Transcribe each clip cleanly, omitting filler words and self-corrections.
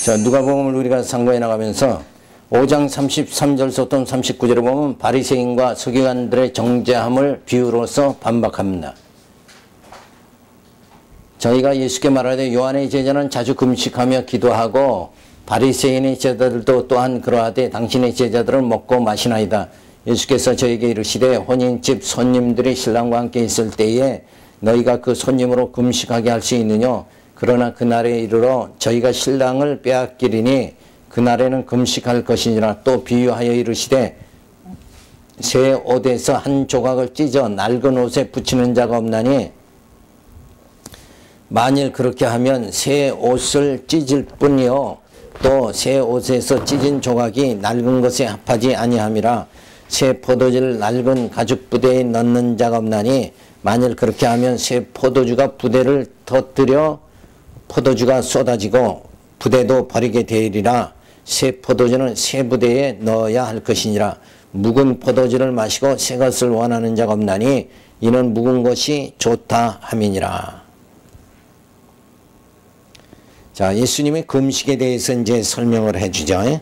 자, 누가복음을 우리가 상고해 나가면서 5장 33절부터 39절을 보면 바리새인과 서기관들의 정죄함을 비유로서 반박합니다. 저희가 예수께 말하되 요한의 제자는 자주 금식하며 기도하고 바리새인의 제자들도 또한 그러하되 당신의 제자들은 먹고 마시나이다. 예수께서 저에게 이르시되 혼인집 손님들이 신랑과 함께 있을 때에 너희가 그 손님으로 금식하게 할 수 있느냐? 그러나 그날에 이르러 저희가 신랑을 빼앗기리니 그날에는 금식할 것이니라. 또 비유하여 이르시되 새 옷에서 한 조각을 찢어 낡은 옷에 붙이는 자가 없나니 만일 그렇게 하면 새 옷을 찢을 뿐이요 또 새 옷에서 찢은 조각이 낡은 것에 합하지 아니함이라. 새 포도주를 낡은 가죽 부대에 넣는 자가 없나니 만일 그렇게 하면 새 포도주가 부대를 터뜨려 포도주가 쏟아지고 부대도 버리게 되리라. 새 포도주는 새 부대에 넣어야 할 것이니라. 묵은 포도주를 마시고 새 것을 원하는 자가 없나니 이는 묵은 것이 좋다 함이니라. 자, 예수님의 금식에 대해서 이제 설명을 해주죠.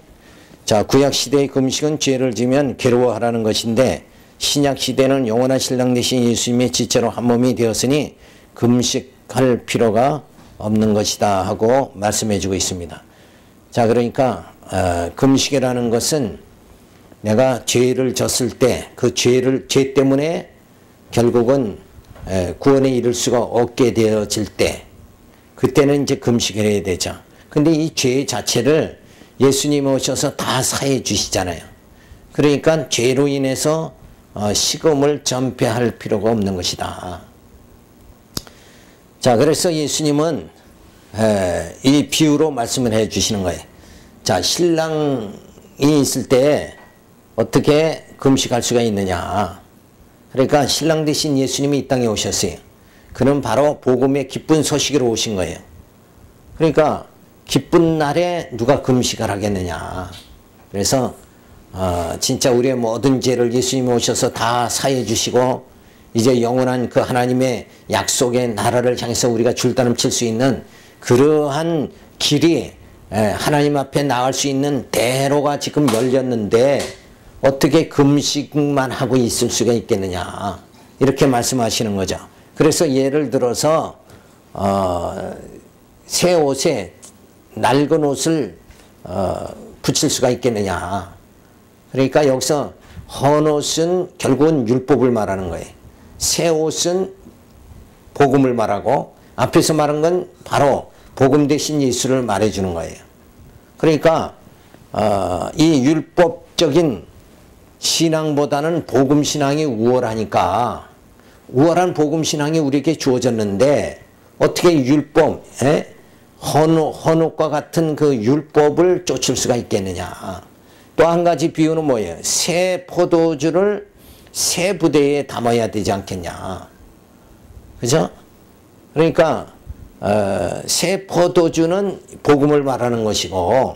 자, 구약시대의 금식은 죄를 지면 괴로워하라는 것인데 신약시대는 영원한 신랑 되신 예수님의 지체로 한 몸이 되었으니 금식할 필요가 없는 것이다 하고 말씀해 주고 있습니다. 자, 그러니까 금식이라는 것은 내가 죄를 졌을 때 그 죄 때문에 결국은 구원에 이를 수가 없게 되어질 때 그때는 이제 금식을 해야 되죠. 근데 이 죄 자체를 예수님이 오셔서 다 사해 주시잖아요. 그러니까 죄로 인해서 식음을 전폐할 필요가 없는 것이다. 자, 그래서 예수님은 이 비유로 말씀을 해 주시는 거예요. 자, 신랑이 있을 때 어떻게 금식할 수가 있느냐. 그러니까 신랑 되신 예수님이 이 땅에 오셨어요. 그는 바로 복음의 기쁜 소식으로 오신 거예요. 그러니까 기쁜 날에 누가 금식을 하겠느냐. 그래서 진짜 우리의 모든 죄를 예수님이 오셔서 다 사해 주시고 이제 영원한 그 하나님의 약속의 나라를 향해서 우리가 줄다름 칠 수 있는 그러한 길이 하나님 앞에 나갈 수 있는 대로가 지금 열렸는데 어떻게 금식만 하고 있을 수가 있겠느냐. 이렇게 말씀하시는 거죠. 그래서 예를 들어서 새 옷에 낡은 옷을 붙일 수가 있겠느냐. 그러니까 여기서 헌옷은 결국은 율법을 말하는 거예요. 새 옷은 복음을 말하고 앞에서 말한 건 바로 복음 대신 예수를 말해주는 거예요. 그러니까 이 율법적인 신앙보다는 복음 신앙이 우월하니까 우월한 복음 신앙이 우리에게 주어졌는데 어떻게 율법, 헌옷과 같은 그 율법을 쫓을 수가 있겠느냐. 또 한 가지 비유는 뭐예요? 새 포도주를 새 부대에 담아야 되지 않겠냐. 그죠? 그러니까 새 포도주는 복음을 말하는 것이고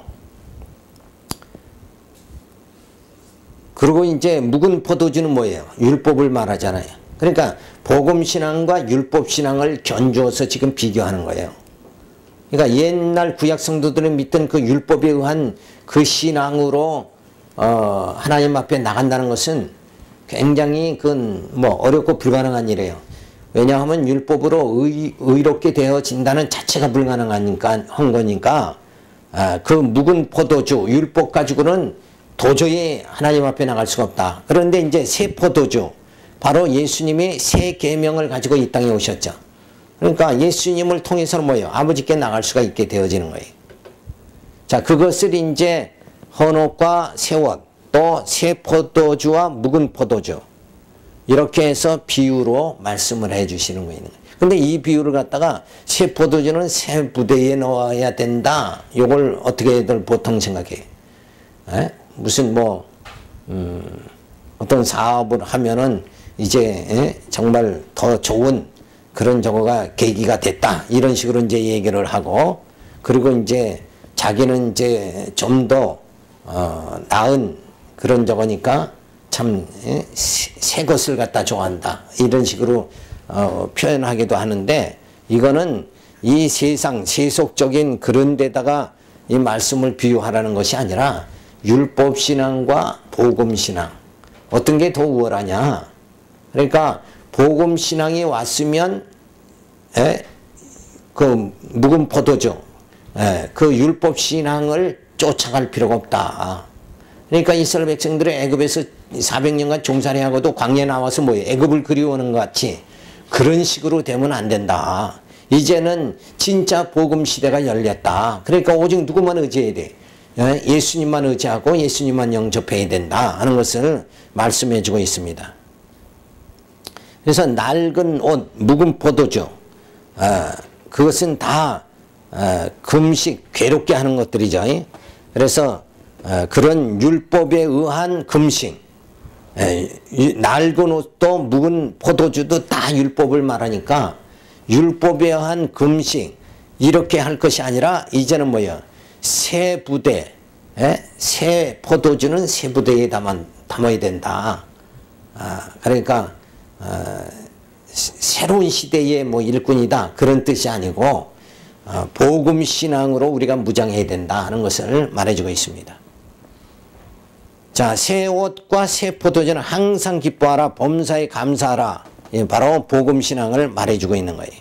그리고 이제 묵은 포도주는 뭐예요? 율법을 말하잖아요. 그러니까 복음신앙과 율법신앙을 견주어서 지금 비교하는 거예요. 그러니까 옛날 구약 성도들이 믿던 그 율법에 의한 그 신앙으로 하나님 앞에 나간다는 것은 굉장히 어렵고 불가능한 일이에요. 왜냐하면 율법으로 의롭게 되어진다는 자체가 불가능하니까 한 거니까 그 묵은 포도주 율법 가지고는 도저히 하나님 앞에 나갈 수가 없다. 그런데 이제 새 포도주 바로 예수님이 새 계명을 가지고 이 땅에 오셨죠. 그러니까 예수님을 통해서는 뭐예요? 아버지께 나갈 수가 있게 되어지는 거예요. 자, 그것을 이제 헌옷과 새 옷, 또 새 포도주와 묵은 포도주 이렇게 해서 비유로 말씀을 해 주시는 거예요. 근데 이 비유를 갖다가 새 포도주는 새 부대에 넣어야 된다. 이걸 어떻게들 보통 생각해요? 무슨 어떤 사업을 하면은 이제 정말 더 좋은 그런 저거가 계기가 됐다. 이런 식으로 이제 얘기를 하고 그리고 이제 자기는 이제 좀 더 나은 그런 저거니까 참 새 것을 갖다 좋아한다. 이런 식으로 표현하기도 하는데 이거는 이 세상 세속적인 그런 데다가 이 말씀을 비유하라는 것이 아니라 율법신앙과 복음신앙 어떤 게 더 우월하냐. 그러니까 복음신앙이 왔으면 그 묵은 포도주 그 율법신앙을 쫓아갈 필요가 없다. 그러니까 이스라엘 백성들이 애굽에서 400년간 종살이하고도 광야에 나와서 뭐예요? 애굽을 그리워하는 것 같이 그런 식으로 되면 안 된다. 이제는 진짜 복음 시대가 열렸다. 그러니까 오직 누구만 의지해야 돼? 예수님만 의지하고 예수님만 영접해야 된다 하는 것을 말씀해 주고 있습니다. 그래서 낡은 옷, 묵은 포도주 그것은 다 금식, 괴롭게 하는 것들이죠. 그래서 그런 율법에 의한 금식, 낡은 옷도 묵은 포도주도 다 율법을 말하니까 율법에 의한 금식 이렇게 할 것이 아니라 이제는 뭐예요? 새 부대, 새 포도주는 새 부대에 담아야 된다. 그러니까 새로운 시대의 뭐 일꾼이다 그런 뜻이 아니고 복음 신앙으로 우리가 무장해야 된다 하는 것을 말해주고 있습니다. 자, 새 옷과 새 포도주는 항상 기뻐하라, 범사에 감사하라. 바로 복음 신앙을 말해주고 있는 거예요.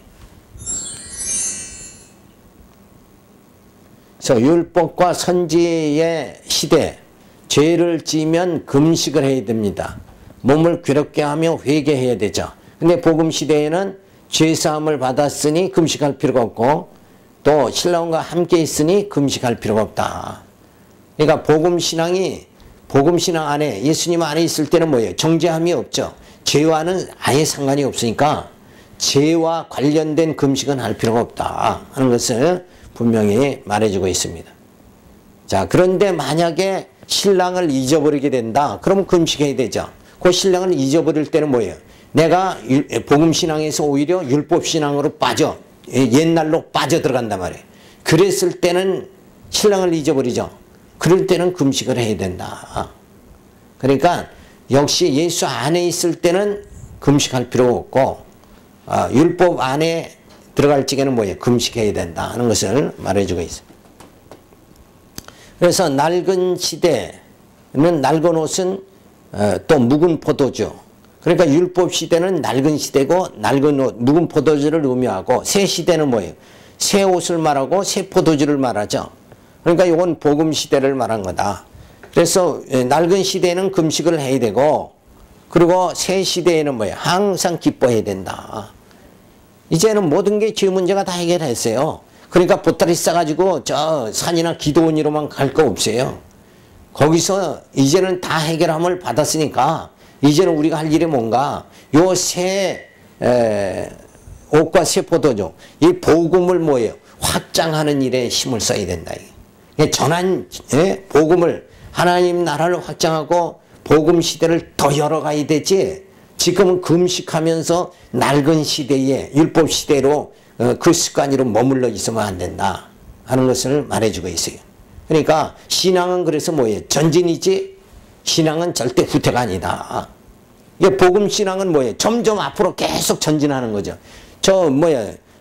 그래서 율법과 선지의 시대, 죄를 지으면 금식을 해야 됩니다. 몸을 괴롭게 하며 회개해야 되죠. 근데 복음 시대에는 죄사함을 받았으니 금식할 필요가 없고 또 신랑과 함께 있으니 금식할 필요가 없다. 그러니까 복음 신앙 안에 예수님 안에 있을 때는 뭐예요? 정죄함이 없죠. 죄와는 아예 상관이 없으니까 죄와 관련된 금식은 할 필요가 없다 하는 것을 분명히 말해주고 있습니다. 자, 그런데 만약에 신랑을 잊어버리게 된다. 그러면 금식해야 되죠. 그 신랑을 잊어버릴 때는 뭐예요? 내가 복음신앙에서 오히려 율법신앙으로 옛날로 빠져들어간단 말이에요. 그랬을 때는 신랑을 잊어버리죠. 그럴 때는 금식을 해야 된다. 그러니까 역시 예수 안에 있을 때는 금식할 필요가 없고 율법 안에 들어갈 적에는 뭐예요? 금식해야 된다 하는 것을 말해주고 있습니다. 그래서 낡은 시대는 낡은 옷은 또 묵은 포도주. 그러니까 율법 시대는 낡은 시대고 낡은 옷, 묵은 포도주를 의미하고 새 시대는 뭐예요? 새 옷을 말하고 새 포도주를 말하죠. 그러니까 이건 복음 시대를 말한 거다. 그래서 낡은 시대에는 금식을 해야 되고 그리고 새 시대에는 뭐예요? 항상 기뻐해야 된다. 이제는 모든 게 죄 문제가 다 해결했어요. 그러니까 보따리 싸가지고 저 산이나 기도원으로만 갈 거 없어요. 거기서 이제는 다 해결함을 받았으니까 이제는 우리가 할 일이 뭔가 요 새 옷과 새 포도주 이 복음을 뭐예요? 확장하는 일에 힘을 써야 된다. 전한 복음을 하나님 나라를 확장하고 복음 시대를 더 열어가야 되지 지금은 금식하면서 낡은 시대에 율법 시대로 그 습관으로 머물러 있으면 안 된다 하는 것을 말해주고 있어요. 그러니까 신앙은 그래서 뭐예요? 전진이지 신앙은 절대 후퇴가 아니다. 복음 신앙은 뭐예요? 점점 앞으로 계속 전진하는 거죠.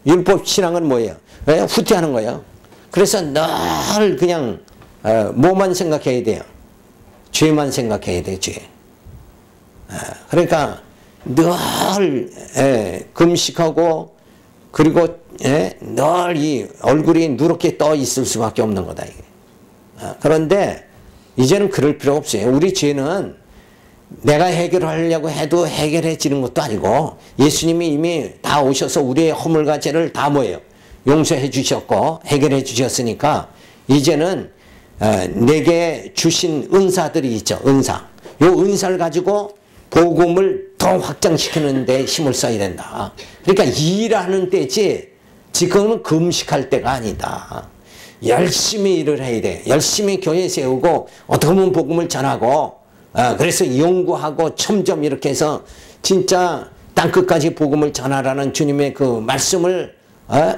율법 신앙은 뭐예요? 후퇴하는 거예요. 그래서 늘 그냥 뭐만 생각해야 돼요? 죄만 생각해야 돼요. 죄. 그러니까 늘 금식하고 그리고 늘 이 얼굴이 누렇게 떠 있을 수밖에 없는 거다. 그런데 이제는 그럴 필요 없어요. 우리 죄는 내가 해결하려고 해도 해결해지는 것도 아니고 예수님이 이미 다 오셔서 우리의 허물과 죄를 다 뭐예요? 용서해 주셨고 해결해 주셨으니까 이제는 내게 주신 은사들이 있죠. 은사. 요 은사를 가지고 복음을 더 확장시키는 데 힘을 써야 된다. 그러니까 일하는 때지 지금은 금식할 때가 아니다. 열심히 일을 해야 돼. 열심히 교회 세우고 어떻게 보면 복음을 전하고 그래서 연구하고 첨점 이렇게 해서 진짜 땅끝까지 복음을 전하라는 주님의 그 말씀을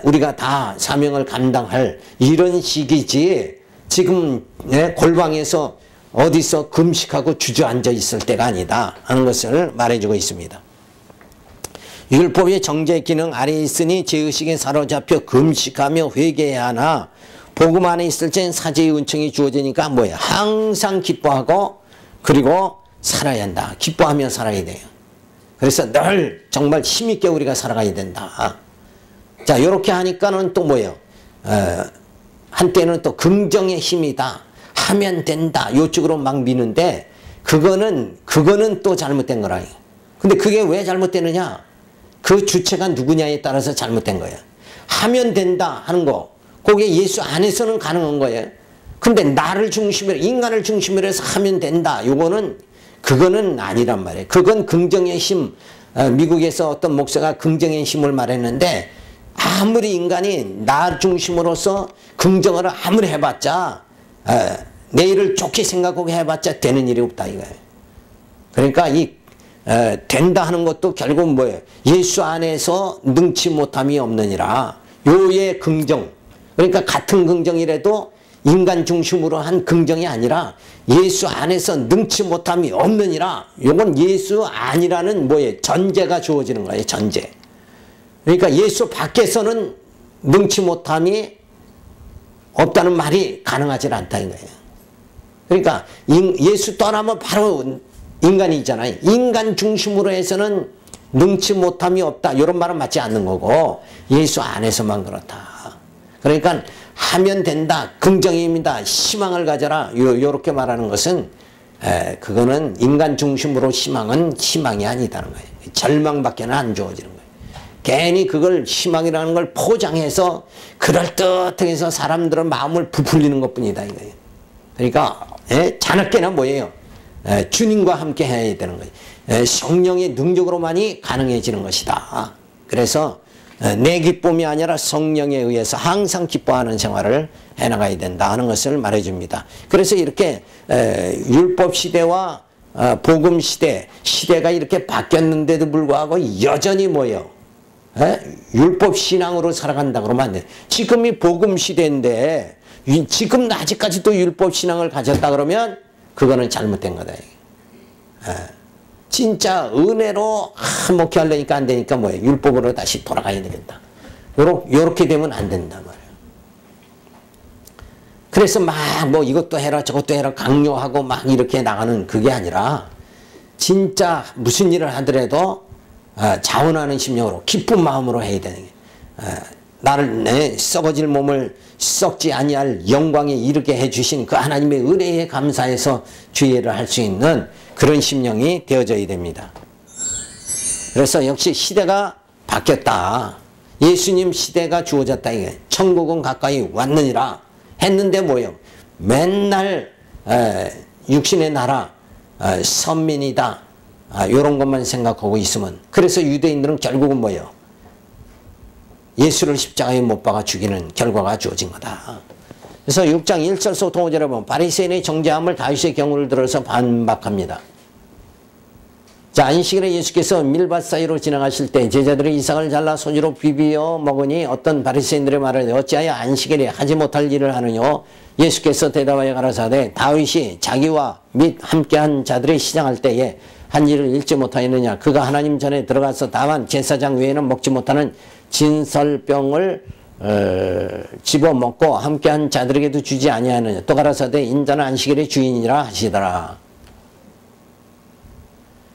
우리가 다 사명을 감당할 이런 시기지 지금 골방에서 어디서 금식하고 주저앉아 있을 때가 아니다 하는 것을 말해주고 있습니다. 율법의 정죄 기능 아래에 있으니 죄의식에 사로잡혀 금식하며 회개해야 하나 복음 안에 있을 땐 사제의 은총이 주어지니까 뭐예요? 항상 기뻐하고 그리고 살아야 한다. 기뻐하며 살아야 돼요. 그래서 늘 정말 힘있게 우리가 살아가야 된다. 자, 이렇게 하니까는 또 뭐예요? 한때는 또 긍정의 힘이다. 하면 된다. 이쪽으로 막 미는데 그거는 또 잘못된 거라. 근데 그게 왜 잘못되느냐? 그 주체가 누구냐에 따라서 잘못된 거예요. 하면 된다 하는 거. 그게 예수 안에서는 가능한 거예요. 근데 나를 중심으로, 인간을 중심으로 해서 하면 된다. 그거는 아니란 말이에요. 그건 긍정의 힘. 미국에서 어떤 목사가 긍정의 힘을 말했는데 아무리 인간이 나 중심으로서 긍정을 아무리 해봤자 내일을 좋게 생각하고 해봤자 되는 일이 없다 이거예요. 그러니까 된다 하는 것도 결국 뭐예요? 예수 안에서 능치 못함이 없느니라. 요의 긍정. 그러니까 같은 긍정이라도 인간 중심으로 한 긍정이 아니라 예수 안에서 능치 못함이 없느니라. 요건 예수 아니라는 뭐예요? 전제가 주어지는 거예요. 전제. 그러니까 예수 밖에서는 능치 못함이 없다는 말이 가능하지 않다 이거예요. 그러니까 예수 떠나면 바로 인간이잖아요. 인간 중심으로 해서는 능치 못함이 없다. 이런 말은 맞지 않는 거고 예수 안에서만 그렇다. 그러니까 하면 된다. 긍정입니다. 희망을 가져라. 요렇게 말하는 것은 그거는 인간 중심으로 희망이 아니다는 거예요. 절망밖에는 안 주어지는 거예요. 괜히 그걸 희망이라는 걸 포장해서 그럴듯하게 해서 사람들은 마음을 부풀리는 것뿐이다 이거예요. 그러니까 자나깨나 뭐예요? 주님과 함께 해야 되는 거예요. 성령의 능력으로만이 가능해지는 것이다. 그래서 내 기쁨이 아니라 성령에 의해서 항상 기뻐하는 생활을 해나가야 된다 하는 것을 말해줍니다. 그래서 이렇게 율법 시대와 복음 시대가 이렇게 바뀌었는데도 불구하고 여전히 뭐예요? 율법 신앙으로 살아간다 그러면 안 돼. 지금이 복음 시대인데 지금 아직까지도 율법 신앙을 가졌다 그러면 그거는 잘못된 거다. 진짜 은혜로 목회하려니까 안 되니까 뭐예요? 율법으로 다시 돌아가야 되겠다. 요렇게 되면 안 된단 말이에요. 그래서 막 뭐 이것도 해라 저것도 해라 강요하고 막 이렇게 나가는 그게 아니라 진짜 무슨 일을 하더라도 자원하는 심령으로 기쁜 마음으로 해야 되는 거예요. 나를 내 썩어질 몸을 썩지 아니할 영광에 이르게 해주신 그 하나님의 은혜에 감사해서 주의를 할 수 있는 그런 심령이 되어져야 됩니다. 그래서 역시 시대가 바뀌었다. 예수님 시대가 주어졌다. 이게 천국은 가까이 왔느니라 했는데 뭐예요? 맨날 육신의 나라 선민이다. 이런 것만 생각하고 있으면 그래서 유대인들은 결국은 뭐예요? 예수를 십자가에 못 박아 죽이는 결과가 주어진 거다. 그래서 6장 1절에서 5절에 보면 바리새인의 정죄함을 다윗의 경우를 들어서 반박합니다. 자, 안식일에 예수께서 밀밭 사이로 지나가실 때 제자들이 이삭을 잘라 소주로 비비어 먹으니 어떤 바리새인들의 말을 어찌하여 안식일에 하지 못할 일을 하느냐? 예수께서 대답하여 가라사대 다윗이 자기와 및 함께한 자들이 시장할 때에 한 일을 잃지 못하였느냐? 그가 하나님 전에 들어가서 다만 제사장 외에는 먹지 못하는 진설병을 집어먹고 함께한 자들에게도 주지 아니하느냐? 또 가라사대 인자는 안식일의 주인이라 하시더라.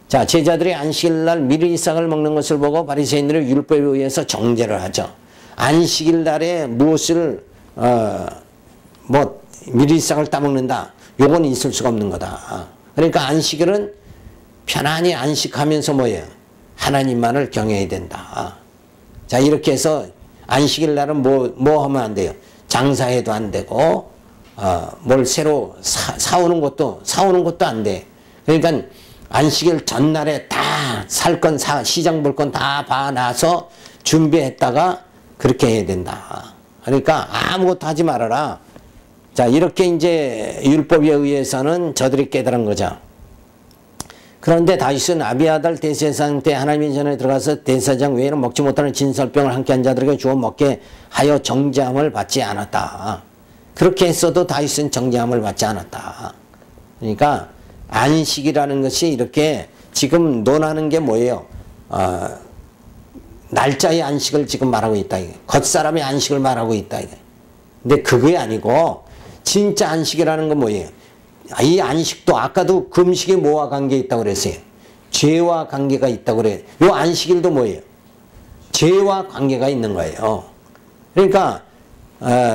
자, 제자들이 안식일날 미리 이삭을 먹는 것을 보고 바리새인들의 율법에 의해서 정죄를 하죠. 안식일날에 무엇을 미리 이삭을 따먹는다. 요건 있을 수가 없는 거다. 그러니까 안식일은 편안히 안식하면서 뭐예요? 하나님만을 경외해야 된다. 자, 이렇게 해서 안식일 날은 뭐 하면 안 돼요? 장사해도 안 되고, 뭘 새로 사오는 것도 안 돼. 그러니까 안식일 전날에 다 살 건 시장 볼 건 다 봐놔서 준비했다가 그렇게 해야 된다. 그러니까 아무것도 하지 말아라. 자, 이렇게 이제 율법에 의해서는 저들이 깨달은 거죠. 그런데 다윗은 아비아달 대제사장 때 하나님의 전에 들어가서 대제사장 외에는 먹지 못하는 진설병을 함께한 자들에게 주어 먹게 하여 정죄함을 받지 않았다. 그렇게 했어도 다윗은 정죄함을 받지 않았다. 그러니까 안식이라는 것이 이렇게 지금 논하는 게 뭐예요? 날짜의 안식을 지금 말하고 있다. 겉사람의 안식을 말하고 있다. 근데 그게 아니고 진짜 안식이라는 건 뭐예요? 이 안식도 아까도 금식이 뭐와 관계 있다고 그랬어요? 죄와 관계가 있다고 그래요. 이 안식일도 뭐예요? 죄와 관계가 있는 거예요. 그러니까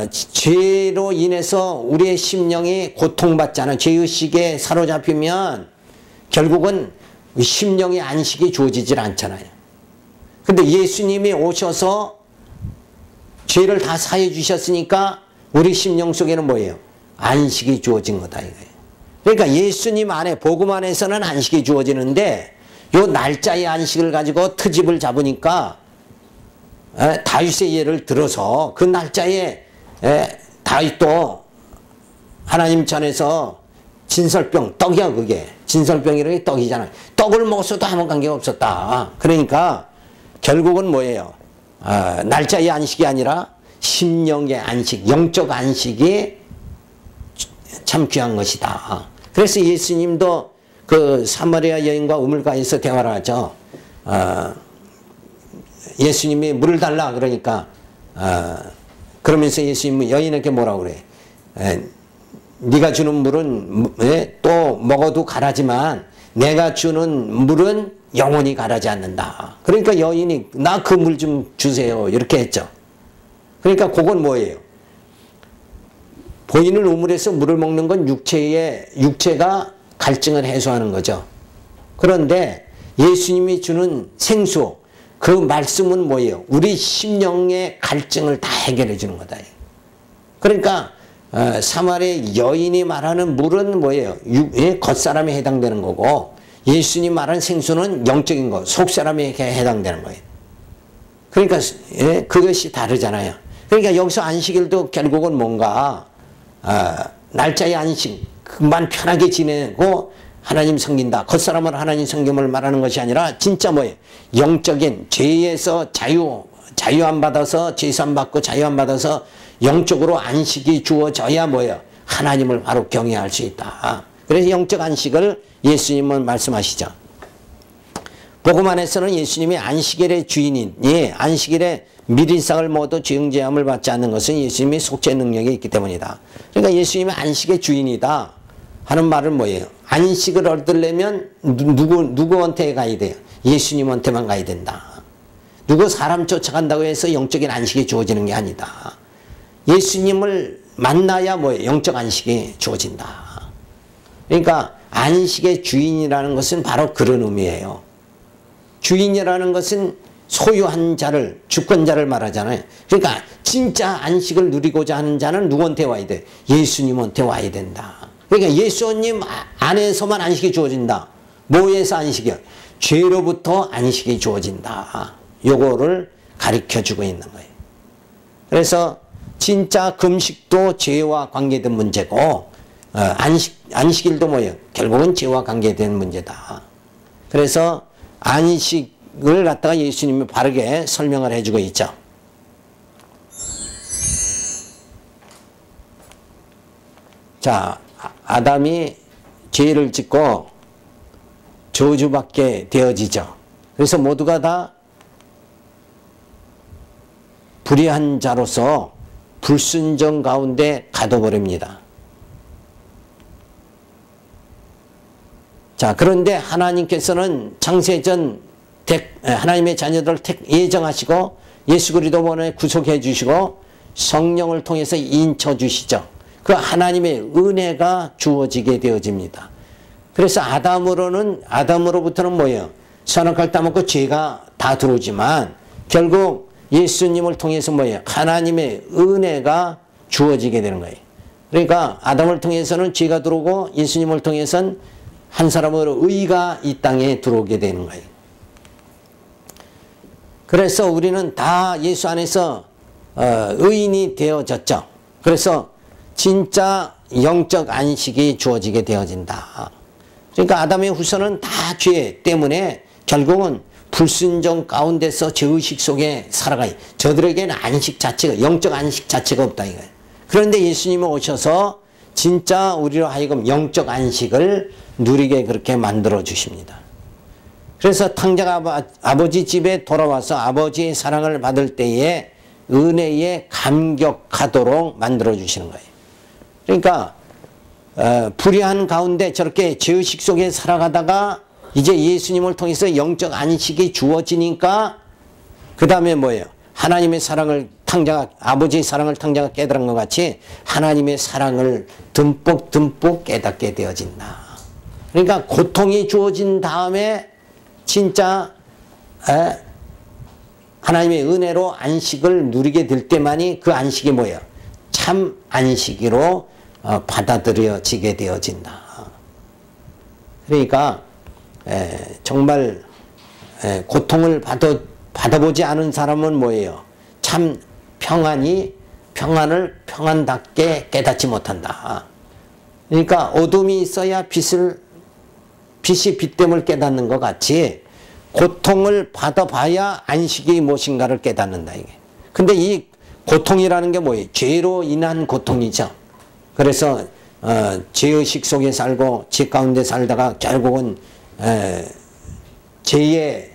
죄로 인해서 우리의 심령이 고통받잖아요. 죄의식에 사로잡히면 결국은 심령의 안식이 주어지질 않잖아요. 근데 예수님이 오셔서 죄를 다 사해 주셨으니까 우리 심령 속에는 뭐예요? 안식이 주어진 거다 이거예요. 그러니까 예수님 안에 복음 안에서는 안식이 주어지는데 요 날짜의 안식을 가지고 트집을 잡으니까 다윗의 예를 들어서 그 날짜에 다윗도 하나님 전에서 진설병, 떡이야 그게. 진설병이라는 게 떡이잖아요. 떡을 먹었어도 아무 관계가 없었다. 그러니까 결국은 뭐예요? 날짜의 안식이 아니라 심령의 안식, 영적 안식이 참 귀한 것이다. 그래서 예수님도 그 사마리아 여인과 우물가에서 대화를 하죠. 예수님이 물을 달라 그러니까 그러면서 예수님은 여인에게 뭐라고 그래? 네가 주는 물은 또 먹어도 가라지만 내가 주는 물은 영원히 가라지 않는다. 그러니까 여인이 나 그 물 좀 주세요 이렇게 했죠. 그러니까 그건 뭐예요? 보이는 우물에서 물을 먹는 건 육체가 갈증을 해소하는 거죠. 그런데 예수님이 주는 생수, 그 말씀은 뭐예요? 우리 심령의 갈증을 다 해결해 주는 거다. 그러니까 사마리아 여인이 말하는 물은 뭐예요? 겉사람에 해당되는 거고 예수님 말하는 생수는 영적인 거, 속사람에게 해당되는 거예요. 그러니까 그것이 다르잖아요. 그러니까 여기서 안식일도 결국은 뭔가 날짜의 안식, 그만 편하게 지내고 하나님 섬긴다. 겉사람을 하나님 섬김을 말하는 것이 아니라 진짜 뭐예요? 영적인 죄에서 자유함 받아서 죄산 받고 자유함 받아서 영적으로 안식이 주어져야 뭐예요? 하나님을 바로 경외할 수 있다. 그래서 영적 안식을 예수님은 말씀하시죠. 복음 안에서는 예수님이 안식일의 주인이니 안식일에 미리상을 먹어도 죄응죄함을 받지 않는 것은 예수님의 속죄 능력이 있기 때문이다. 그러니까 예수님이 안식의 주인이다 하는 말은 뭐예요? 안식을 얻으려면 누구한테 가야 돼요? 예수님한테만 가야 된다. 누구 사람 쫓아간다고 해서 영적인 안식이 주어지는 게 아니다. 예수님을 만나야 뭐예요? 영적 안식이 주어진다. 그러니까 안식의 주인이라는 것은 바로 그런 의미예요. 주인이라는 것은 소유한 자를, 주권자를 말하잖아요. 그러니까 진짜 안식을 누리고자 하는 자는 누구한테 와야 돼? 예수님한테 와야 된다. 그러니까 예수님 안에서만 안식이 주어진다. 뭐에서 안식이야? 죄로부터 안식이 주어진다. 요거를 가르쳐주고 있는 거예요. 그래서 진짜 금식도 죄와 관계된 문제고 안식일도 뭐예요? 결국은 죄와 관계된 문제다. 그래서 안식을 갖다가 예수님이 바르게 설명을 해주고 있죠. 자, 아담이 죄를 짓고 저주받게 되어지죠. 그래서 모두가 다 불의한 자로서 불순종 가운데 가둬버립니다. 자, 그런데 하나님께서는 창세전 하나님의 자녀들을 예정하시고 예수 그리스도로 구속해 주시고 성령을 통해서 인쳐 주시죠. 그 하나님의 은혜가 주어지게 되어집니다. 그래서 아담으로부터는 뭐예요? 선악과를 따먹고 죄가 다 들어오지만 결국 예수님을 통해서 뭐예요? 하나님의 은혜가 주어지게 되는 거예요. 그러니까 아담을 통해서는 죄가 들어오고 예수님을 통해서는 한 사람으로 의가 이 땅에 들어오게 되는 거예요. 그래서 우리는 다 예수 안에서 의인이 되어졌죠. 그래서 진짜 영적 안식이 주어지게 되어진다. 그러니까 아담의 후손은 다 죄 때문에 결국은 불순종 가운데서 죄의식 속에 살아가요. 저들에게는 안식 자체가, 영적 안식 자체가 없다 이거예요. 그런데 예수님이 오셔서 진짜 우리로 하여금 영적 안식을 누리게 그렇게 만들어 주십니다. 그래서 탕자가 아버지 집에 돌아와서 아버지의 사랑을 받을 때에 은혜에 감격하도록 만들어 주시는 거예요. 그러니까 불의한 가운데 저렇게 죄의식 속에 살아가다가 이제 예수님을 통해서 영적 안식이 주어지니까 그 다음에 뭐예요? 하나님의 사랑을 아버지의 사랑을 탕자가 깨달은 것 같이 하나님의 사랑을 듬뿍 깨닫게 되어진다. 그러니까 고통이 주어진 다음에 진짜 하나님의 은혜로 안식을 누리게 될 때만이 그 안식이 뭐예요? 참 안식으로 받아들여지게 되어진다. 그러니까 정말 고통을 받아보지 않은 사람은 뭐예요? 참 평안을 평안답게 깨닫지 못한다. 그러니까 어둠이 있어야 빛이 빛됨을 깨닫는 것 같이 고통을 받아봐야 안식이 무엇인가를 깨닫는다. 이게. 근데 이 고통이라는 게 뭐예요? 죄로 인한 고통이죠. 그래서 죄의식 속에 살고 죄 가운데 살다가 결국은 죄의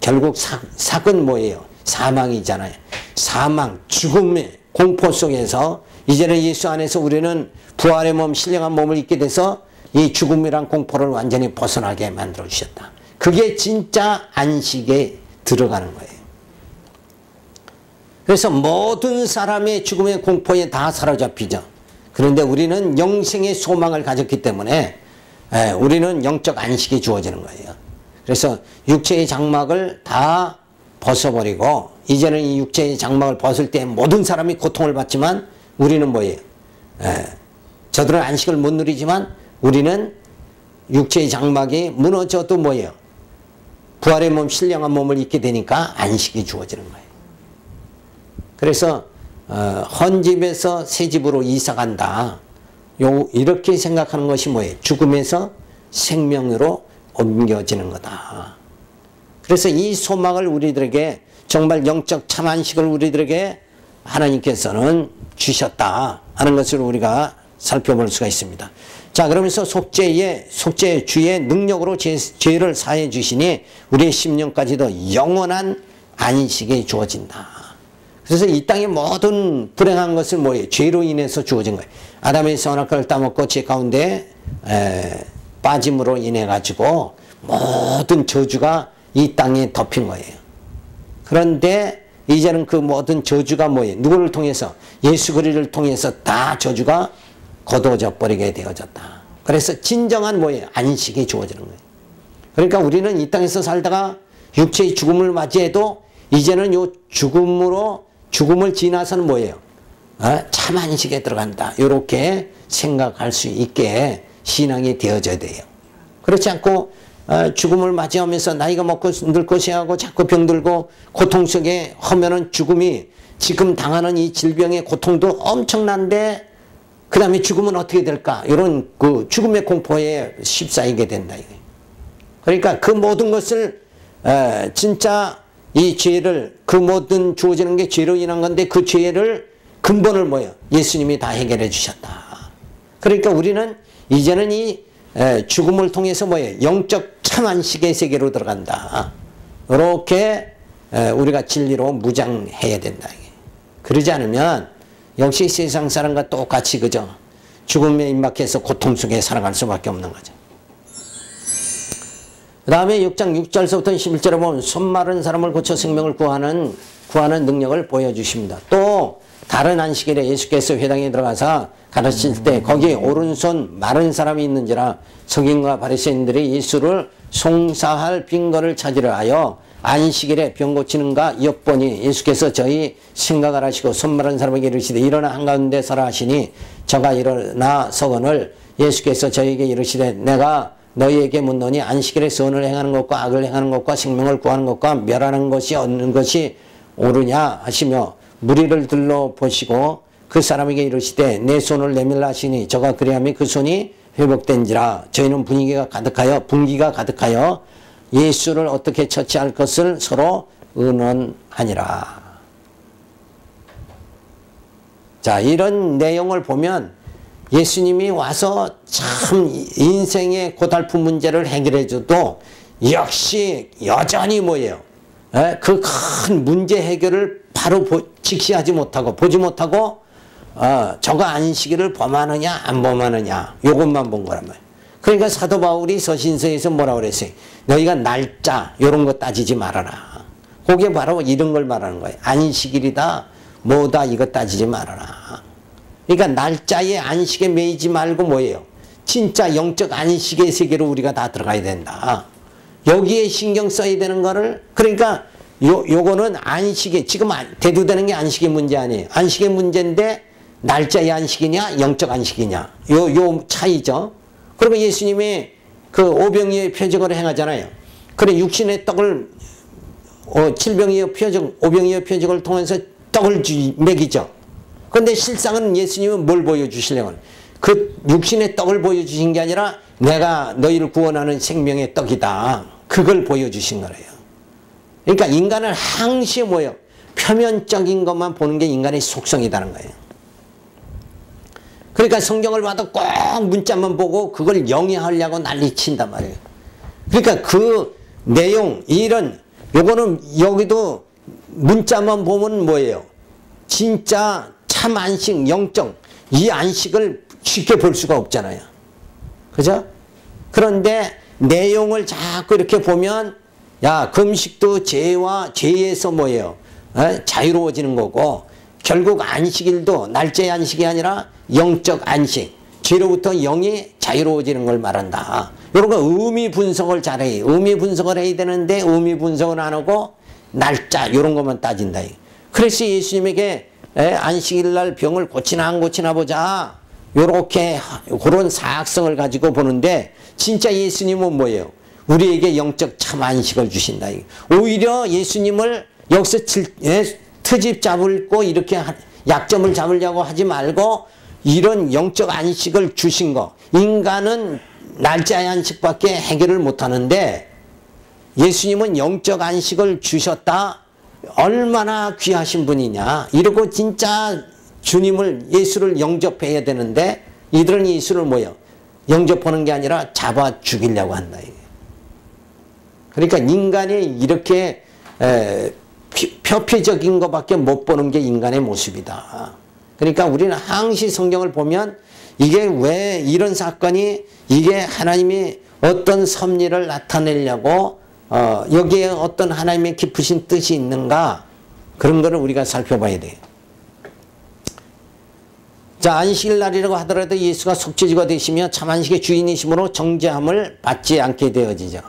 결국 삭은 뭐예요? 사망이잖아요. 사망, 죽음의 공포 속에서 이제는 예수 안에서 우리는 부활의 몸, 신령한 몸을 입게 돼서 이 죽음이란 공포를 완전히 벗어나게 만들어 주셨다. 그게 진짜 안식에 들어가는 거예요. 그래서 모든 사람의 죽음의 공포에 다 사로잡히죠. 그런데 우리는 영생의 소망을 가졌기 때문에 우리는 영적 안식이 주어지는 거예요. 그래서 육체의 장막을 다 벗어버리고 이제는 이 육체의 장막을 벗을 때 모든 사람이 고통을 받지만 우리는 뭐예요? 저들은 안식을 못 누리지만 우리는 육체의 장막이 무너져도 뭐예요? 부활의 몸, 신령한 몸을 입게 되니까 안식이 주어지는 거예요. 그래서 헌 집에서 새 집으로 이사간다. 이렇게 생각하는 것이 뭐예요? 죽음에서 생명으로 옮겨지는 거다. 그래서 이 소망을 우리들에게 정말 영적 참 안식을 우리들에게 하나님께서는 주셨다 하는 것을 우리가 살펴볼 수가 있습니다. 자, 그러면서 속죄 주의 능력으로 죄를 사해 주시니 우리의 심령까지도 영원한 안식이 주어진다. 그래서 이 땅의 모든 불행한 것은 뭐예요? 죄로 인해서 주어진 거예요. 아담의 선악과를 따먹고 죄 가운데 빠짐으로 인해 가지고 모든 저주가 이 땅에 덮인 거예요. 그런데 이제는 그 모든 저주가 뭐예요? 누구를 통해서? 예수 그리스도를 통해서 다 저주가 거두어져 버리게 되어졌다. 그래서 진정한 뭐예요? 안식이 주어지는 거예요. 그러니까 우리는 이 땅에서 살다가 육체의 죽음을 맞이해도 이제는 요 죽음을 지나서는 뭐예요? 참 안식에 들어간다. 이렇게 생각할 수 있게 신앙이 되어져야 돼요. 그렇지 않고 죽음을 맞이하면서 나이가 먹고 늙고 쇠하고 자꾸 병들고 고통 속에 하면은 죽음이 지금 당하는 이 질병의 고통도 엄청난데 그 다음에 죽음은 어떻게 될까? 이런 그 죽음의 공포에 휩싸이게 된다. 그러니까 그 모든 것을 진짜 이 죄를 그 모든 주어지는 게 죄로 인한 건데 그 죄를 근본을 뭐예요? 예수님이 다 해결해 주셨다. 그러니까 우리는 이제는 이 죽음을 통해서 뭐예요? 영적 참 안식의 세계로 들어간다. 이렇게 우리가 진리로 무장해야 된다. 그러지 않으면 역시 세상 사람과 똑같이 그죠? 죽음에 임박해서 고통 속에 살아갈 수밖에 없는 거죠. 그 다음에 6장 6절서부터 11절에 보면 손 마른 사람을 고쳐 생명을 구하는 능력을 보여주십니다. 또 다른 안식일에 예수께서 회당에 들어가서 가르칠 때 거기 오른손 마른 사람이 있는지라 서기관과 바리새인들이 예수를 송사할 빈거를 찾으려 하여 안식일에 병 고치는가 엿보니 예수께서 저희 생각을 하시고 손 마른 사람에게 이르시되 일어나 한가운데 서라 하시니 저가 일어나 서거늘 예수께서 저에게 이르시되 내가 너희에게 묻노니 안식일에 선을 행하는 것과 악을 행하는 것과 생명을 구하는 것과 멸하는 것이 얻는 것이 옳으냐 하시며 무리를 들러 보시고 그 사람에게 이르시되 내 손을 내밀라 하시니 저가 그리하며 그 손이 회복된지라. 저희는 분기가 가득하여 예수를 어떻게 처치할 것을 서로 의논하니라. 자, 이런 내용을 보면 예수님이 와서 참 인생의 고달픈 문제를 해결해 줘도 역시 여전히 뭐예요? 그 큰 문제 해결을 바로 직시하지 못하고 보지 못하고 저거 안식일을 범하느냐 안 범하느냐 요것만 본 거란 말이에요. 그러니까 사도 바울이 서신서에서 뭐라고 그랬어요? 너희가 날짜 이런 거 따지지 말아라. 그게 바로 이런 걸 말하는 거예요. 안식일이다 뭐다 이거 따지지 말아라. 그러니까 날짜에 안식에 매이지 말고 뭐예요? 진짜 영적 안식의 세계로 우리가 다 들어가야 된다. 여기에 신경 써야 되는 거를 그러니까 요거는 안식에 지금 대두되는 게 안식의 문제 아니에요. 안식의 문제인데 날짜의 안식이냐 영적 안식이냐 요 차이죠. 그리고 예수님이 그 오병이의 표적을 행하잖아요. 그래 육신의 떡을 칠병이의 표적 오병이의 표적을 통해서 떡을 먹이죠. 그런데 실상은 예수님은 뭘 보여주시려고 그 육신의 떡을 보여주신 게 아니라 내가 너희를 구원하는 생명의 떡이다. 그걸 보여주신 거예요. 그러니까 인간은 항시 뭐예요? 표면적인 것만 보는 게 인간의 속성이라는 거예요. 그러니까 성경을 봐도 꼭 문자만 보고 그걸 영위하려고 난리친단 말이에요. 그러니까 그 내용 요거는 여기도 문자만 보면 뭐예요? 진짜 참 안식 영적 이 안식을 쉽게 볼 수가 없잖아요. 그죠? 그런데 내용을 자꾸 이렇게 보면 야 금식도 죄에서 뭐예요? 자유로워지는 거고 결국 안식일도 날짜의 안식이 아니라 영적 안식 죄로부터 영이 자유로워지는 걸 말한다. 이런 거 의미 분석을 잘해. 의미 분석을 해야 되는데 의미 분석을 안 하고 날짜 이런 것만 따진다. 그래서 예수님에게 안식일 날 병을 고치나 안 고치나 보자. 요렇게 그런 사학성을 가지고 보는데 진짜 예수님은 뭐예요? 우리에게 영적 참 안식을 주신다. 오히려 예수님을 여기서 트집 잡고 이렇게 약점을 잡으려고 하지 말고 이런 영적 안식을 주신 거. 인간은 날짜의 안식밖에 해결을 못하는데 예수님은 영적 안식을 주셨다. 얼마나 귀하신 분이냐. 이러고 진짜 주님을 예수를 영접해야 되는데 이들은 예수를 뭐예요? 영접하는 게 아니라 잡아 죽이려고 한다. 그러니까 인간이 이렇게 표피적인 것밖에 못 보는 게 인간의 모습이다. 그러니까 우리는 항시 성경을 보면 이게 왜 이런 사건이 이게 하나님이 어떤 섭리를 나타내려고 여기에 어떤 하나님의 깊으신 뜻이 있는가 그런 거를 우리가 살펴봐야 돼요. 자, 안식일 날이라고 하더라도 예수가 속죄주가 되시며 참 안식의 주인이심으로 정죄함을 받지 않게 되어지죠.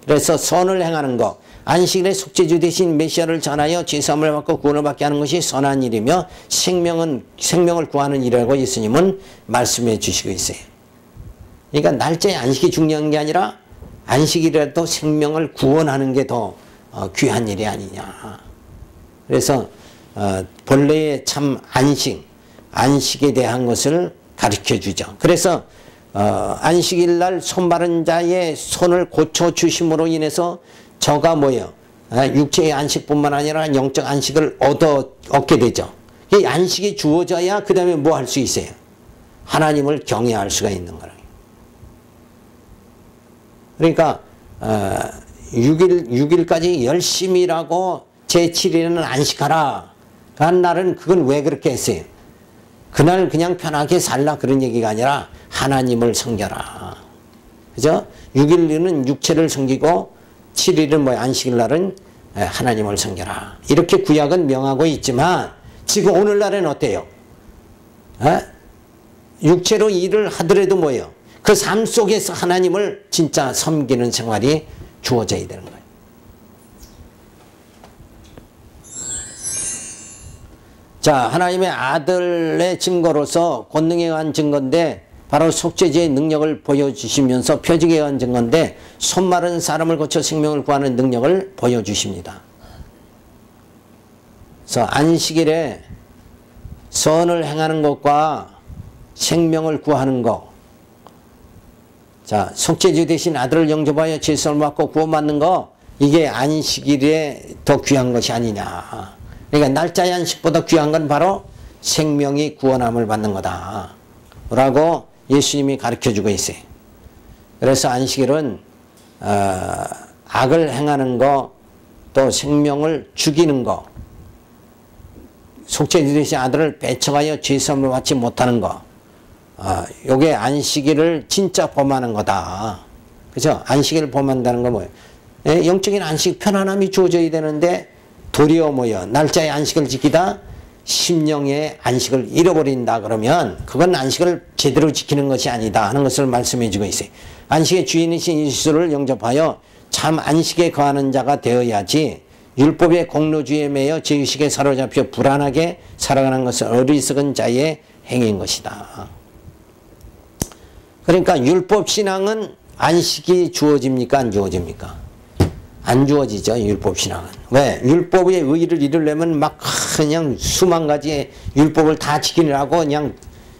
그래서 선을 행하는 것, 안식일에 속죄주 되신 메시아를 전하여 죄사함을 받고 구원을 받게 하는 것이 선한 일이며 생명을 구하는 일이라고 예수님은 말씀해 주시고 있어요. 그러니까 날짜의 안식이 중요한 게 아니라 안식일이라도 생명을 구원하는 게 더 귀한 일이 아니냐. 그래서 본래의 참 안식에 대한 것을 가르쳐 주죠. 그래서 안식일 날 손마른 자의 손을 고쳐주심으로 인해서 저가 뭐예요? 육체의 안식뿐만 아니라 영적 안식을 얻게 되죠. 이 안식이 주어져야 그 다음에 뭐 할 수 있어요? 하나님을 경외할 수가 있는 거예요. 그러니까 6일까지 열심히 일하고 제7일에는 안식하라. 한 날은 그건 왜 그렇게 했어요? 그날 그냥 편하게 살라 그런 얘기가 아니라 하나님을 섬겨라. 그죠? 6일은 육체를 섬기고 7일은 뭐 안식일 날은 하나님을 섬겨라. 이렇게 구약은 명하고 있지만 지금 오늘날은 어때요? 육체로 일을 하더라도 뭐예요? 그 삶 속에서 하나님을 진짜 섬기는 생활이 주어져야 되는 거예요. 자, 하나님의 아들의 증거로서 권능에 의한 증거인데 바로 속죄제의 능력을 보여주시면서 표적에 의한 증거인데 손마른 사람을 고쳐 생명을 구하는 능력을 보여주십니다. 그래서 안식일에 선을 행하는 것과 생명을 구하는 것, 자, 속죄주 대신 아들을 영접하여 죄사함을 받고 구원받는 거, 이게 안식일에 더 귀한 것이 아니냐. 그러니까 날짜의 안식보다 귀한 건 바로 생명이 구원함을 받는 거다 라고 예수님이 가르쳐주고 있어요. 그래서 안식일은 악을 행하는 거, 또 생명을 죽이는 거, 속죄되신 아들을 배척하여 죄사함을 받지 못하는 거. 요게 안식일을 진짜 범하는 거다. 그죠? 안식일을 범한다는 건 뭐예요? 예, 영적인 안식, 편안함이 주어져야 되는데 도리어 뭐예요? 날짜의 안식을 지키다 심령의 안식을 잃어버린다 그러면 그건 안식을 제대로 지키는 것이 아니다 하는 것을 말씀해 주고 있어요. 안식의 주인이신 예수를 영접하여 참 안식에 거하는 자가 되어야지 율법의 공로주의에 매여 죄의식에 사로잡혀 불안하게 살아가는 것은 어리석은 자의 행위인 것이다. 그러니까 율법신앙은 안식이 주어집니까? 안 주어집니까? 안 주어지죠. 율법신앙은. 왜? 율법의 의의를 이루려면 막 그냥 수만 가지의 율법을 다 지키느라고 그냥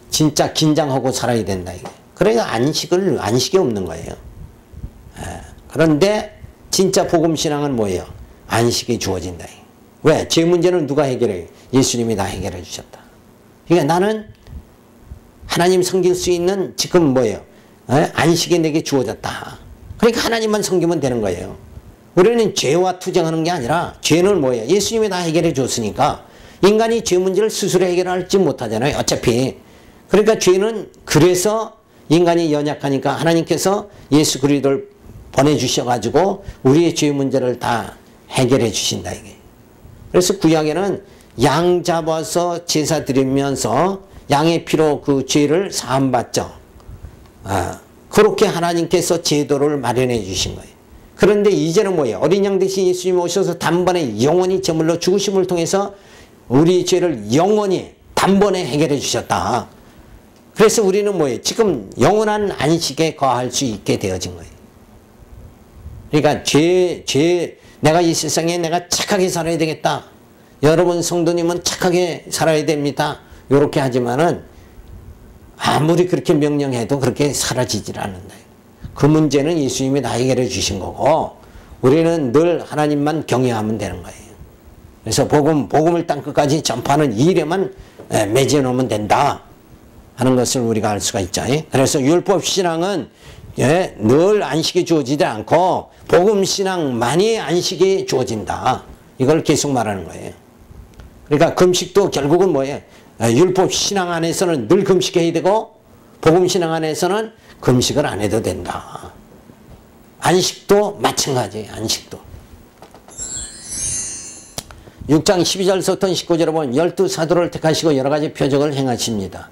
진짜 긴장하고 살아야 된다. 그러니까 안식이 없는 거예요. 그런데 진짜 복음신앙은 뭐예요? 안식이 주어진다. 왜? 제 문제는 누가 해결해요? 예수님이 다 해결해 주셨다. 그러니까 나는 하나님 섬길 수 있는 지금 뭐예요? 안식이 내게 주어졌다. 그러니까 하나님만 섬기면 되는 거예요. 우리는 죄와 투쟁하는 게 아니라 죄는 뭐예요? 예수님이 다 해결해 줬으니까 인간이 죄 문제를 스스로 해결할지 못하잖아요. 어차피. 그러니까 죄는 그래서 인간이 연약하니까 하나님께서 예수 그리스도를 보내주셔가지고 우리의 죄 문제를 다 해결해 주신다. 이게. 그래서 구약에는 양 잡아서 제사 드리면서 양의 피로 그 죄를 사함받죠. 그렇게 하나님께서 제도를 마련해 주신 거예요. 그런데 이제는 뭐예요? 어린 양 대신 예수님이 오셔서 단번에 영원히 제물로 죽으심을 통해서 우리 죄를 영원히 단번에 해결해 주셨다. 그래서 우리는 뭐예요? 지금 영원한 안식에 거할 수 있게 되어진 거예요. 그러니까 내가 이 세상에 내가 착하게 살아야 되겠다. 여러분 성도님은 착하게 살아야 됩니다. 이렇게 하지만은 아무리 그렇게 명령해도 그렇게 사라지질 않는다. 그 문제는 예수님이 다 해결해 주신 거고 우리는 늘 하나님만 경외하면 되는 거예요. 그래서 복음을 땅끝까지 전파하는 이 일에만 매여 놓으면 된다 하는 것을 우리가 알 수가 있죠. 그래서 율법신앙은 늘 안식이 주어지지 않고 복음신앙만이 안식이 주어진다. 이걸 계속 말하는 거예요. 그러니까 금식도 결국은 뭐예요? 율법신앙 안에서는 늘 금식해야 되고 복음신앙 안에서는 금식을 안 해도 된다. 안식도 마찬가지예요. 안식도. 6장 12절부터 19절에 보면 12사도를 택하시고 여러 가지 표적을 행하십니다.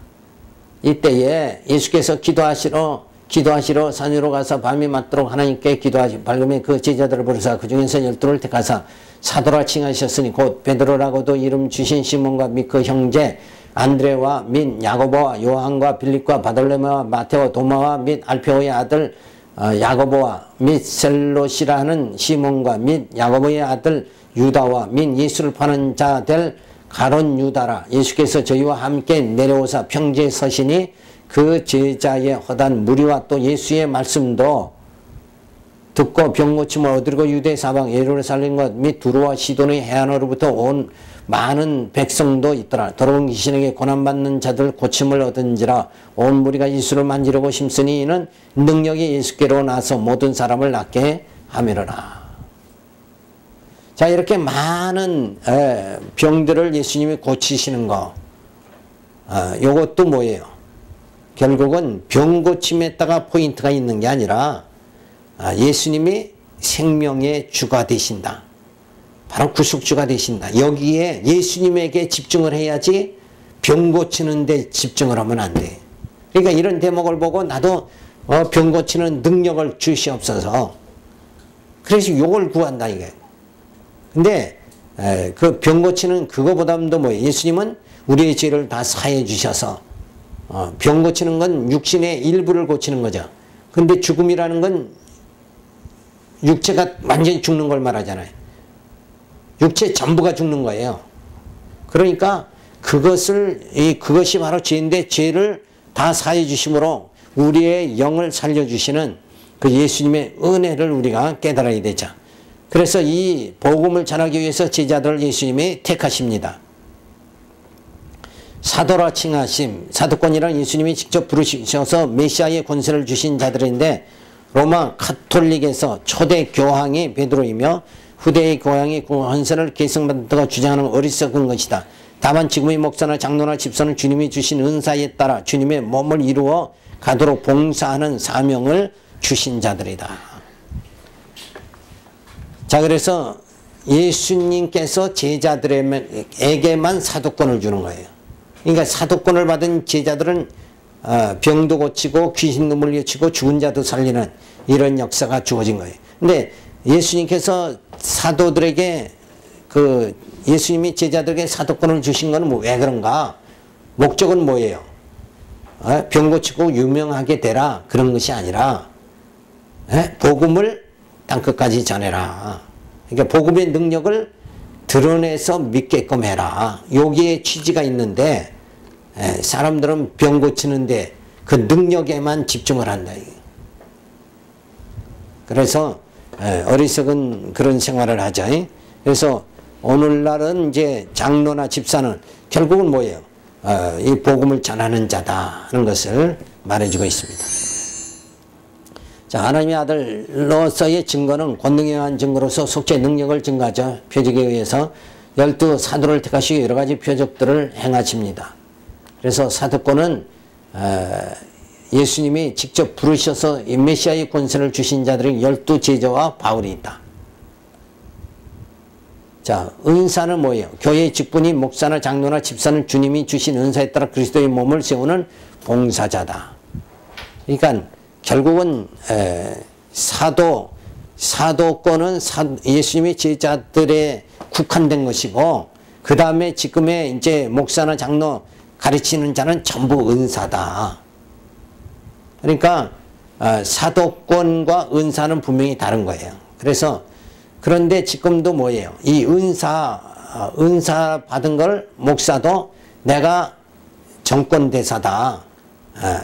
이때에 예수께서 기도하시러 산 위로 가서 밤이 맞도록 하나님께 기도하시 밝음에 그 제자들을 부르사 그 중에서 12를 택하사 사도라 칭하셨으니 곧 베드로라고도 이름 주신 시몬과 및 그 형제 안드레와 및 야고보와 요한과 빌립과 바돌레메와 마테오 도마와 및 알페오의 아들 야고보와 및 셀롯이라 하는 시몬과 및 야고보의 아들 유다와 및 예수를 파는 자 될 가론 유다라. 예수께서 저희와 함께 내려오사 평지에 서시니 그 제자의 허단 무리와 또 예수의 말씀도 듣고 병 고침을 얻으리고 유대 사방 예루살렘 것 및 두루와 시돈의 해안으로부터 온 많은 백성도 있더라. 더러운 귀신에게 고난받는 자들 고침을 얻은지라. 온 무리가 예수를 만지려고 심쓰니 이는 능력이 예수께로 나서 모든 사람을 낫게 하미르라. 자, 이렇게 많은 병들을 예수님이 고치시는 거, 요것도 뭐예요? 결국은 병 고침에다가 포인트가 있는 게 아니라 예수님이 생명의 주가 되신다. 바로 구속주가 되신다. 여기에 예수님에게 집중을 해야지 병 고치는 데 집중을 하면 안 돼. 그러니까 이런 대목을 보고 나도 병 고치는 능력을 주시옵소서. 그래서 요걸 구한다 이게. 근데 그 병 고치는 그거보다도 뭐예요? 예수님은 우리의 죄를 다 사해 주셔서 병 고치는 건 육신의 일부를 고치는 거죠. 근데 죽음이라는 건 육체가 완전히 죽는 걸 말하잖아요. 육체 전부가 죽는 거예요. 그러니까 그것이 바로 죄인데 죄를 다 사해 주심으로 우리의 영을 살려주시는 그 예수님의 은혜를 우리가 깨달아야 되죠. 그래서 이 복음을 전하기 위해서 제자들을 예수님이 택하십니다. 사도라 칭하심, 사도권이란 예수님이 직접 부르셔서 메시아의 권세를 주신 자들인데 로마 카톨릭에서 초대 교황이 베드로이며 후대의 교황이 그 권세를 계승받았다고 주장하는 어리석은 것이다. 다만 지금의 목사나 장로나 집사는 주님이 주신 은사에 따라 주님의 몸을 이루어 가도록 봉사하는 사명을 주신 자들이다. 자, 그래서 예수님께서 제자들에게만 사도권을 주는 거예요. 그러니까 사도권을 받은 제자들은 병도 고치고 귀신도 물리치고 죽은 자도 살리는 이런 역사가 주어진 거예요. 근데 예수님께서 사도들에게 예수님이 제자들에게 사도권을 주신 것은 왜 그런가? 목적은 뭐예요? 병 고치고 유명하게 되라 그런 것이 아니라 복음을 땅끝까지 전해라. 그러니까 복음의 능력을 드러내서 믿게끔 해라. 여기에 취지가 있는데 사람들은 병 고치는데 그 능력에만 집중을 한다. 그래서 어리석은 그런 생활을 하죠. 그래서 오늘날은 이제 장로나 집사는 결국은 뭐예요? 이 복음을 전하는 자다 하는 것을 말해주고 있습니다. 자, 하나님의 아들로서의 증거는 권능에 의한 증거로서 속죄의 능력을 증가하죠. 표적에 의해서 12 사도를 택하시고 여러 가지 표적들을 행하십니다. 그래서 사도권은 예수님이 직접 부르셔서 메시아의 권세를 주신 자들이 12 제자와 바울이 있다. 자, 은사는 뭐예요? 교회의 직분이 목사나 장로나 집사는 주님이 주신 은사에 따라 그리스도의 몸을 세우는 봉사자다. 그러니까 결국은 사도권은 예수님의 제자들에 국한된 것이고, 그 다음에 지금의 이제 목사나 장로 가르치는 자는 전부 은사다. 그러니까 사도권과 은사는 분명히 다른 거예요. 그런데 지금도 뭐예요? 이 은사 받은 걸 목사도 내가 정권대사다.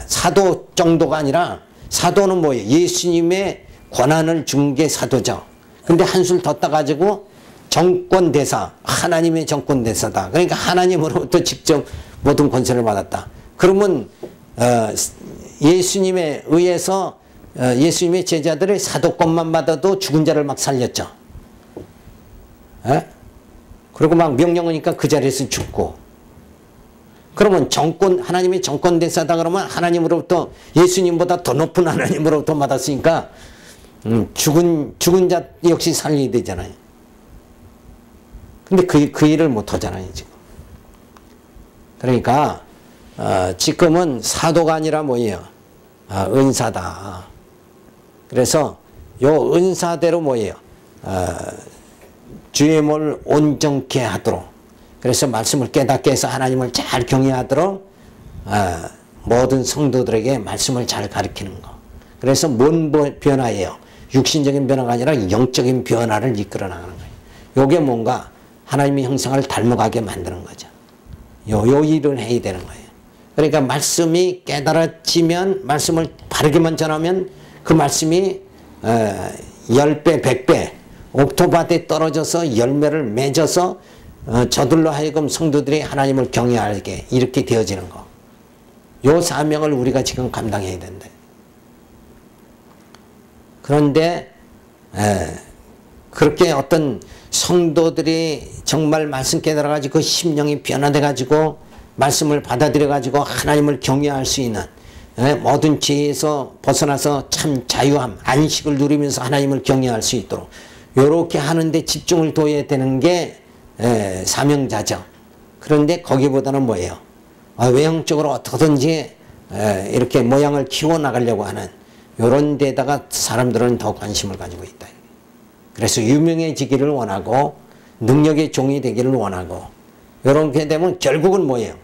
사도 정도가 아니라 사도는 뭐예요? 예수님의 권한을 준 게 사도죠. 근데 한술 더 따가지고 정권대사, 하나님의 정권대사다. 그러니까 하나님으로부터 직접 모든 권세를 받았다. 그러면 예수님에 의해서 예수님의 제자들의 사도권만 받아도 죽은 자를 막 살렸죠. 그리고 막 명령하니까 그 자리에서 죽고. 그러면 하나님의 정권대사다 그러면 하나님으로부터 예수님보다 더 높은 하나님으로부터 받았으니까 죽은 자 역시 살려야 되잖아요. 근데 그 일을 못 하잖아요, 지금. 그러니까 지금은 사도가 아니라 뭐예요? 은사다. 그래서 요 은사대로 뭐예요? 주의 몸을 온전케 하도록, 그래서 말씀을 깨닫게 해서 하나님을 잘 경외하도록 모든 성도들에게 말씀을 잘 가르치는 거. 그래서 뭔 변화예요? 육신적인 변화가 아니라 영적인 변화를 이끌어 나가는 거예요. 이게 뭔가 하나님의 형상을 닮아가게 만드는 거죠. 요 일을 해야 되는 거예요. 그러니까 말씀이 깨달아지면, 말씀을 바르게만 전하면 그 말씀이 10배, 100배 옥토밭에 떨어져서 열매를 맺어서 저들로 하여금 성도들이 하나님을 경외하게 이렇게 되어지는 거. 요 사명을 우리가 지금 감당해야 된다. 그런데 그렇게 어떤 성도들이 정말 말씀 깨달아가지고 그 심령이 변화돼가지고 말씀을 받아들여가지고 하나님을 경외할 수 있는, 모든 죄에서 벗어나서 참 자유함, 안식을 누리면서 하나님을 경외할 수 있도록 이렇게 하는데 집중을 둬야 되는 게 사명자죠. 그런데 거기보다는 뭐예요? 외형적으로 어떻게든지 이렇게 모양을 키워나가려고 하는 이런 데다가 사람들은 더 관심을 가지고 있다. 그래서 유명해지기를 원하고 능력의 종이 되기를 원하고, 이렇게 되면 결국은 뭐예요?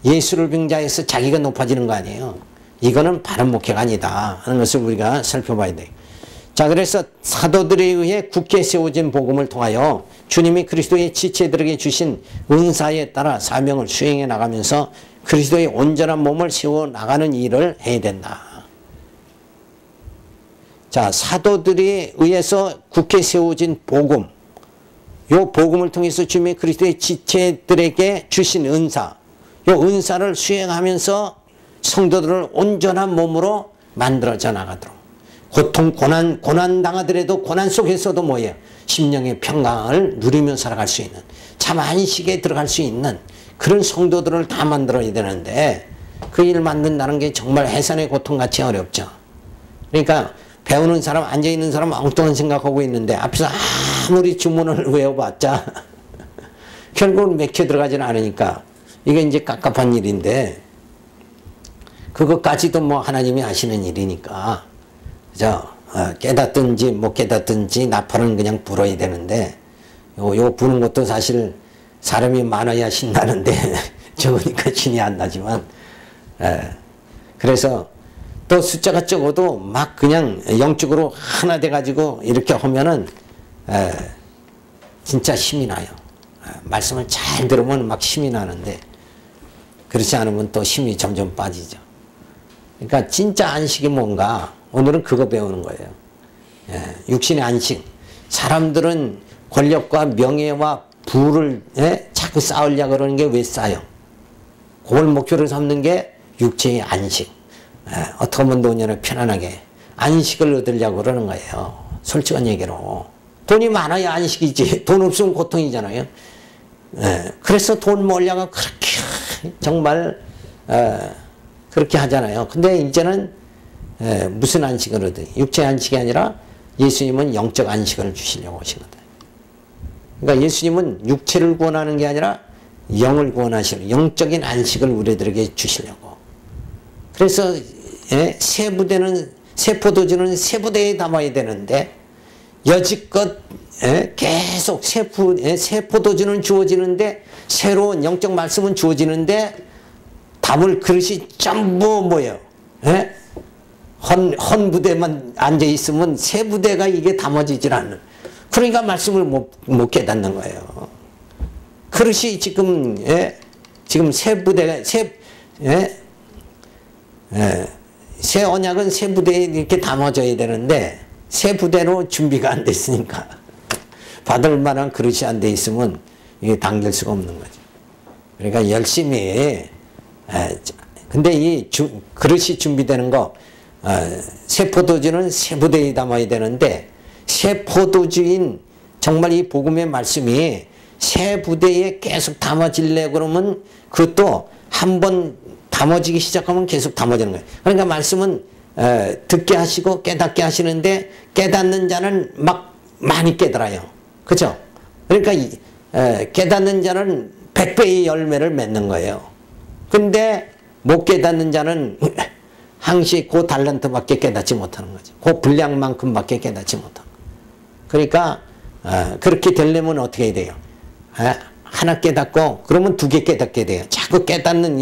예수를 빙자해서 자기가 높아지는 거 아니에요. 이거는 바른 목회가 아니다 하는 것을 우리가 살펴봐야 돼요. 자, 그래서 사도들에 의해 굳게 세워진 복음을 통하여 주님이 그리스도의 지체들에게 주신 은사에 따라 사명을 수행해 나가면서 그리스도의 온전한 몸을 세워 나가는 일을 해야 된다. 자, 사도들에 의해서 굳게 세워진 복음, 요 복음을 통해서 주님이 그리스도의 지체들에게 주신 은사, 요 은사를 수행하면서 성도들을 온전한 몸으로 만들어져 나가도록, 고통, 고난 당하더라도 고난 속에서도 뭐예요? 심령의 평강을 누리며 살아갈 수 있는, 참 안식에 들어갈 수 있는 그런 성도들을 다 만들어야 되는데 그 일 만든다는 게 정말 해산의 고통같이 어렵죠. 그러니까 배우는 사람, 앉아있는 사람 엉뚱한 생각하고 있는데 앞에서 아무리 주문을 외워봤자 결국은 맥혀 들어가지는 않으니까 이게 이제 깝깝한 일인데 그것까지도 뭐 하나님이 하시는 일이니까 그죠? 깨닫든지 못 깨닫든지 나팔은 그냥 불어야 되는데 요 부는 것도 사실 사람이 많아야 신나는데 적으니까 신이 안 나지만 그래서 또 숫자가 적어도 막 그냥 영적으로 하나 돼가지고 이렇게 하면은 진짜 힘이 나요. 말씀을 잘 들으면 막 힘이 나는데 그렇지 않으면 또 힘이 점점 빠지죠. 그러니까 진짜 안식이 뭔가 오늘은 그거 배우는 거예요. 육신의 안식. 사람들은 권력과 명예와 부를 자꾸 쌓으려고 그러는 게 왜 쌓여? 그걸 목표로 삼는 게 육체의 안식. 어떻게 하면 노년에 편안하게 안식을 얻으려고 그러는 거예요. 솔직한 얘기로. 돈이 많아야 안식이지. 돈 없으면 고통이잖아요. 그래서 돈 모으려고 그렇게 정말 그렇게 하잖아요. 근데 이제는 무슨 안식을 얻어요? 육체의 안식이 아니라 예수님은 영적 안식을 주시려고 하시거든요. 그러니까 예수님은 육체를 구원하는 게 아니라 영을 구원하시는 영적인 안식을 우리들에게 주시려고. 그래서 새 부대는 새 포도주는 새 부대에 담아야 되는데 여지껏 계속 새 포도주는 주어지는데 새로운 영적 말씀은 주어지는데 담을 그릇이 전부 뭐예요? 헌 부대만 앉아 있으면 새 부대가 이게 담아지질 않는. 그러니까 말씀을 못 깨닫는 거예요. 그릇이 지금 새 부대가 새 언약은 새 부대에 이렇게 담아져야 되는데 새 부대로 준비가 안 됐으니까 받을 만한 그릇이 안 돼 있으면 이게 당길 수가 없는 거죠. 그러니까 열심히 근데 이 그릇이 준비되는 거 새 포도주는 새 부대에 담아야 되는데 새 포도주인 정말 이 복음의 말씀이 새 부대에 계속 담아질래 그러면 그것도 한번 담아지기 시작하면 계속 담아지는 거예요. 그러니까 말씀은 듣게 하시고 깨닫게 하시는데 깨닫는 자는 막 많이 깨달아요. 그죠? 그러니까 깨닫는 자는 100배의 열매를 맺는 거예요. 근데 못 깨닫는 자는 항시 그 달란트밖에 깨닫지 못하는 거죠. 그 분량만큼밖에 깨닫지 못하는 거예요. 그러니까 그렇게 되려면 어떻게 해야 돼요? 하나 깨닫고 그러면 2개 깨닫게 돼요. 자꾸 깨닫는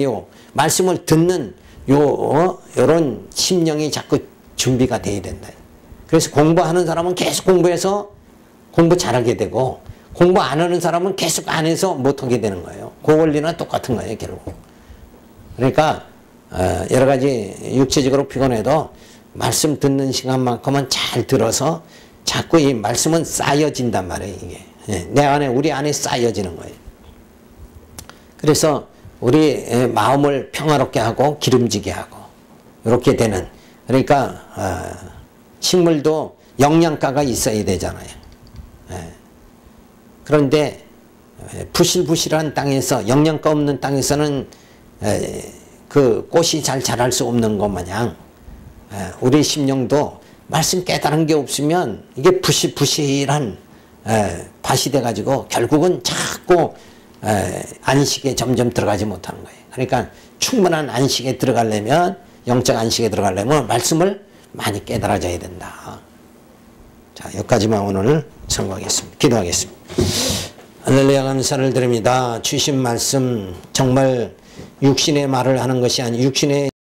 말씀을 듣는 요런 심령이 자꾸 준비가 돼야 된다. 그래서 공부하는 사람은 계속 공부해서 공부 잘하게 되고 공부 안 하는 사람은 계속 안 해서 못하게 되는 거예요. 그 원리는 똑같은 거예요, 결국. 그러니까 여러 가지 육체적으로 피곤해도 말씀 듣는 시간만큼은 잘 들어서 자꾸 이 말씀은 쌓여진단 말이에요, 이게. 우리 안에 쌓여지는 거예요. 그래서 우리 마음을 평화롭게 하고 기름지게 하고 이렇게 되는. 그러니까 식물도 영양가가 있어야 되잖아요. 그런데 부실부실한 땅에서 영양가 없는 땅에서는 그 꽃이 잘 자랄 수 없는 것 마냥 우리 심령도 말씀 깨달은 게 없으면 이게 부실부실한 밭이 돼가지고 결국은 자꾸 안식에 점점 들어가지 못하는 거예요. 그러니까 충분한 안식에 들어가려면 영적 안식에 들어가려면 말씀을 많이 깨달아져야 된다. 자, 여기까지만 오늘 선고하겠습니다. 기도하겠습니다. 할렐루야, 감사를 드립니다. 주신 말씀 정말 육신의 말을 하는 것이 아니고 육신의